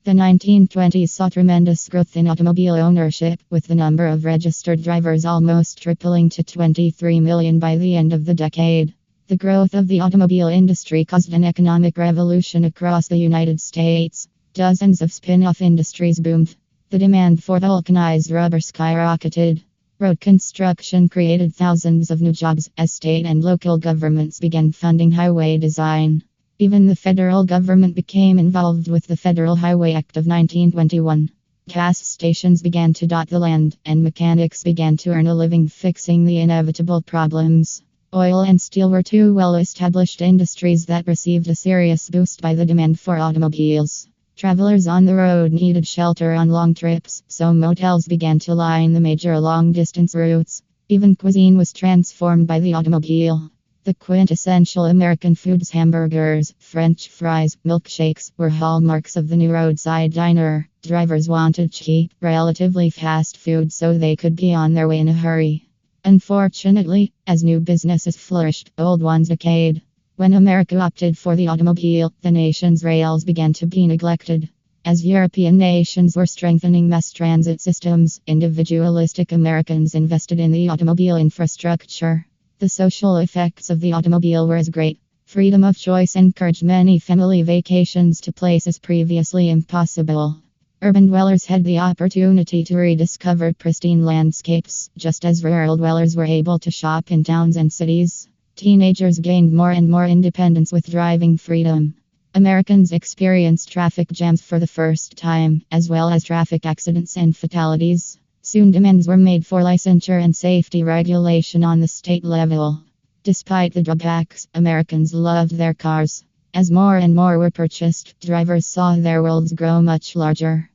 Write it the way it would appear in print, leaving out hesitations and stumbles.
The 1920s saw tremendous growth in automobile ownership, with the number of registered drivers almost tripling to 23 million by the end of the decade. The growth of the automobile industry caused an economic revolution across the United States. Dozens of spin-off industries boomed. The demand for vulcanized rubber skyrocketed. Road construction created thousands of new jobs as state and local governments began funding highway design. Even the federal government became involved with the Federal Highway Act of 1921. Gas stations began to dot the land, and mechanics began to earn a living fixing the inevitable problems. Oil and steel were two well-established industries that received a serious boost by the demand for automobiles. Travelers on the road needed shelter on long trips, so motels began to line the major long-distance routes. Even cuisine was transformed by the automobile. The quintessential American foods, hamburgers, French fries, milkshakes, were hallmarks of the new roadside diner. Drivers wanted cheap, relatively fast food so they could be on their way in a hurry. Unfortunately, as new businesses flourished, old ones decayed. When America opted for the automobile, the nation's rails began to be neglected. As European nations were strengthening mass transit systems, individualistic Americans invested in the automobile infrastructure. The social effects of the automobile were as great. Freedom of choice encouraged many family vacations to places previously impossible. Urban dwellers had the opportunity to rediscover pristine landscapes, just as rural dwellers were able to shop in towns and cities. Teenagers gained more and more independence with driving freedom. Americans experienced traffic jams for the first time, as well as traffic accidents and fatalities. Soon demands were made for licensure and safety regulation on the state level. Despite the drawbacks, Americans loved their cars. As more and more were purchased, drivers saw their worlds grow much larger.